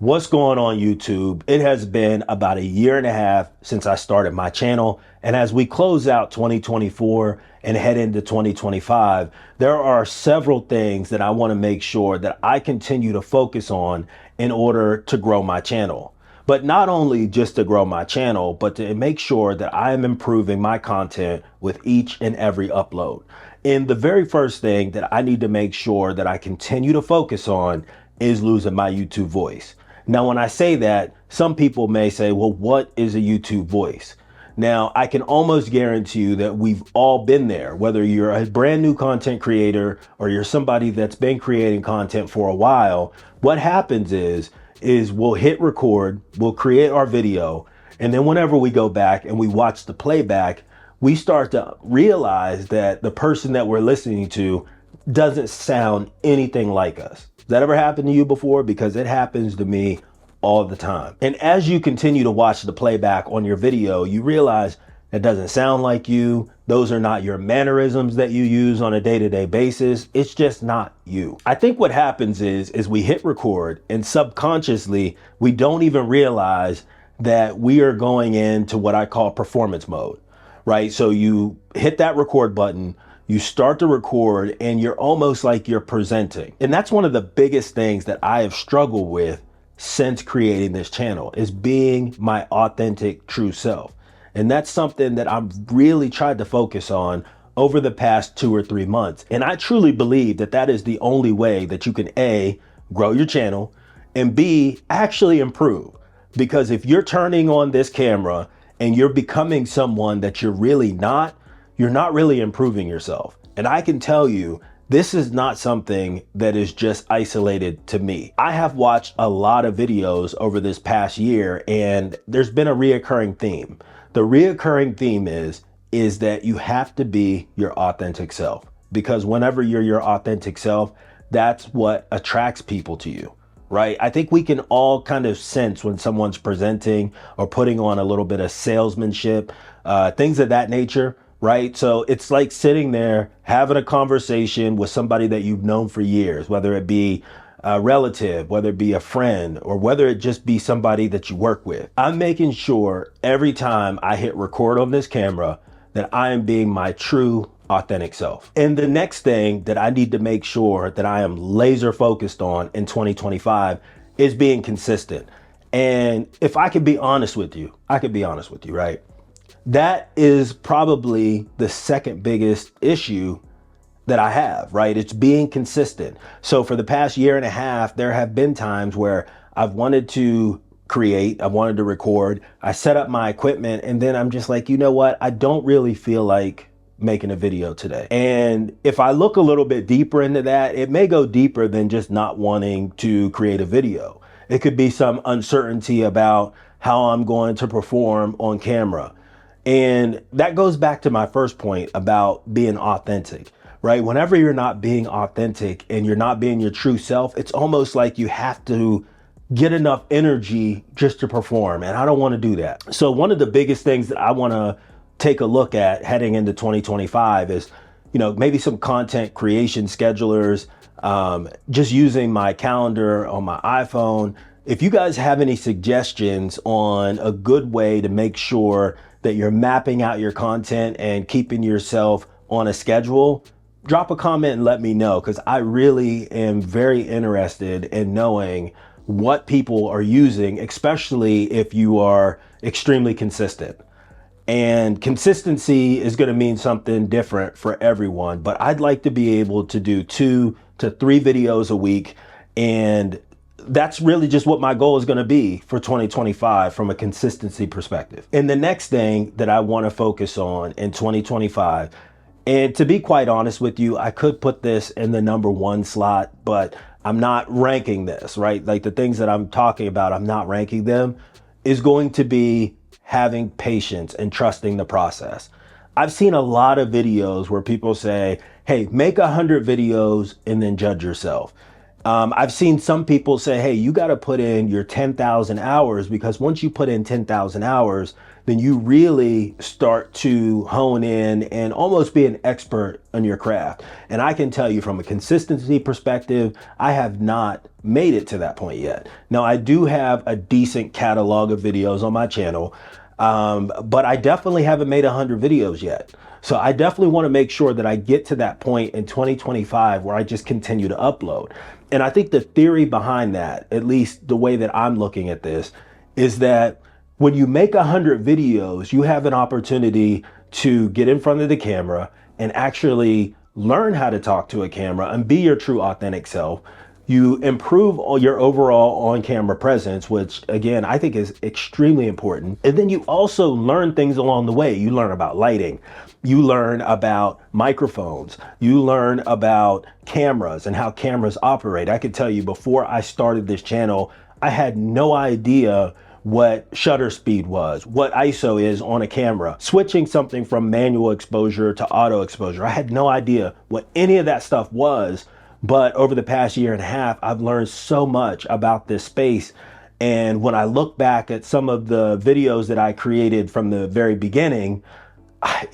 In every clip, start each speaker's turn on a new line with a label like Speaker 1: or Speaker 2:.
Speaker 1: What's going on YouTube? It has been about a year and a half since I started my channel. And as we close out 2024 and head into 2025, there are several things that I want to make sure that I continue to focus on in order to grow my channel. But not only just to grow my channel, but to make sure that I am improving my content with each and every upload. And the very first thing that I need to make sure that I continue to focus on is losing my YouTube voice. Now, when I say that, some people may say, well, what is a YouTube voice? Now, I can almost guarantee you that we've all been there, whether you're a brand new content creator or you're somebody that's been creating content for a while. What happens is we'll hit record, we'll create our video, and then whenever we go back and we watch the playback, we start to realize that the person that we're listening to doesn't sound anything like us. Has that ever happened to you before? Because it happens to me all the time. And as you continue to watch the playback on your video, you realize that doesn't sound like you. Those are not your mannerisms that you use on a day-to-day basis. It's just not you. I think what happens is we hit record and subconsciously, we don't even realize that we are going into what I call performance mode, right? So you hit that record button, you start to record, and you're almost like you're presenting. And that's one of the biggest things that I have struggled with since creating this channel, is being my authentic, true self. And that's something that I've really tried to focus on over the past 2 or 3 months. And I truly believe that that is the only way that you can A, grow your channel, and B, actually improve. Because if you're turning on this camera and you're becoming someone that you're really not, you're not really improving yourself. And I can tell you, this is not something that is just isolated to me. I have watched a lot of videos over this past year, and there's been a reoccurring theme. The reoccurring theme is that you have to be your authentic self, because whenever you're your authentic self, that's what attracts people to you, right? I think we can all kind of sense when someone's presenting or putting on a little bit of salesmanship, things of that nature. Right? So it's like sitting there having a conversation with somebody that you've known for years, whether it be a relative, whether it be a friend, or whether it just be somebody that you work with. I'm making sure every time I hit record on this camera that I am being my true authentic self. And the next thing that I need to make sure that I am laser focused on in 2025 is being consistent. And if I could be honest with you, right? That is probably the second biggest issue that I have, right? It's being consistent. So for the past year and a half, there have been times where I've wanted to create, I wanted to record, I set up my equipment, and then I'm just like, you know what? I don't really feel like making a video today. And if I look a little bit deeper into that, it may go deeper than just not wanting to create a video. It could be some uncertainty about how I'm going to perform on camera. And that goes back to my first point about being authentic, right? Whenever you're not being authentic and you're not being your true self, it's almost like you have to get enough energy just to perform. And I don't want to do that. So one of the biggest things that I want to take a look at heading into 2025 is, maybe some content creation schedulers, just using my calendar on my iPhone. If you guys have any suggestions on a good way to make sure that you're mapping out your content and keeping yourself on a schedule, drop a comment and let me know, because I really am very interested in knowing what people are using, especially if you are extremely consistent. And consistency is going to mean something different for everyone, but I'd like to be able to do 2 to 3 videos a week, and that's really just what my goal is going to be for 2025 from a consistency perspective. And the next thing that I want to focus on in 2025, and to be quite honest with you, I could put this in the number 1 slot, but I'm not ranking this, right? Like the things that I'm talking about, I'm not ranking them, is going to be having patience and trusting the process. I've seen a lot of videos where people say, hey, make 100 videos and then judge yourself. I've seen some people say, hey, you got to put in your 10,000 hours, because once you put in 10,000 hours, then you really start to hone in and almost be an expert on your craft. And I can tell you from a consistency perspective, I have not made it to that point yet. Now, I do have a decent catalog of videos on my channel, but I definitely haven't made 100 videos yet. So I definitely want to make sure that I get to that point in 2025 where I just continue to upload. And I think the theory behind that, at least the way that I'm looking at this, is that when you make 100 videos, you have an opportunity to get in front of the camera and actually learn how to talk to a camera and be your true authentic self. You improve your overall on-camera presence, which again, I think is extremely important. And then you also learn things along the way. You learn about lighting, you learn about microphones, you learn about cameras and how cameras operate. I could tell you, before I started this channel, I had no idea what shutter speed was, what ISO is on a camera, switching something from manual exposure to auto exposure. I had no idea what any of that stuff was. But over the past year and a half, I've learned so much about this space. And when I look back at some of the videos that I created from the very beginning, I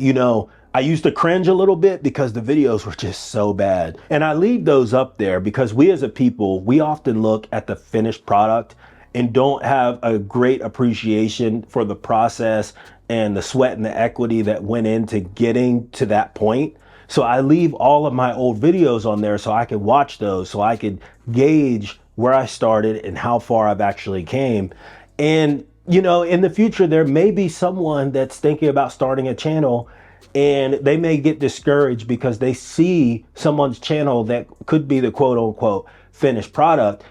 Speaker 1: used to cringe a little bit because the videos were just so bad. And I leave those up there because we as a people, we often look at the finished product and don't have a great appreciation for the process and the sweat and the equity that went into getting to that point. So I leave all of my old videos on there so I could watch those, so I could gauge where I started and how far I've actually came. And, in the future, there may be someone that's thinking about starting a channel, and they may get discouraged because they see someone's channel that could be the quote unquote finished product,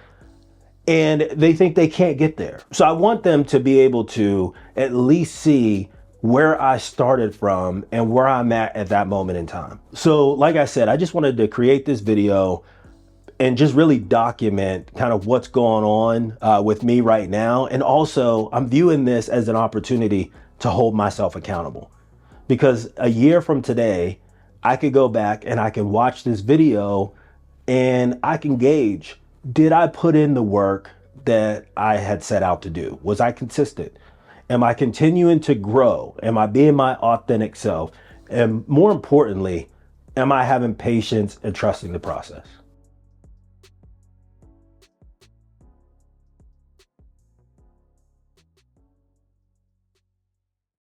Speaker 1: and they think they can't get there. So I want them to be able to at least see where I started from and where I'm at that moment in time. So like I said, I just wanted to create this video and just really document kind of what's going on with me right now. And also, I'm viewing this as an opportunity to hold myself accountable, because a year from today, I could go back and I can watch this video and I can gauge, did I put in the work that I had set out to do? Was I consistent? Am I continuing to grow? Am I being my authentic self? And more importantly, am I having patience and trusting the process?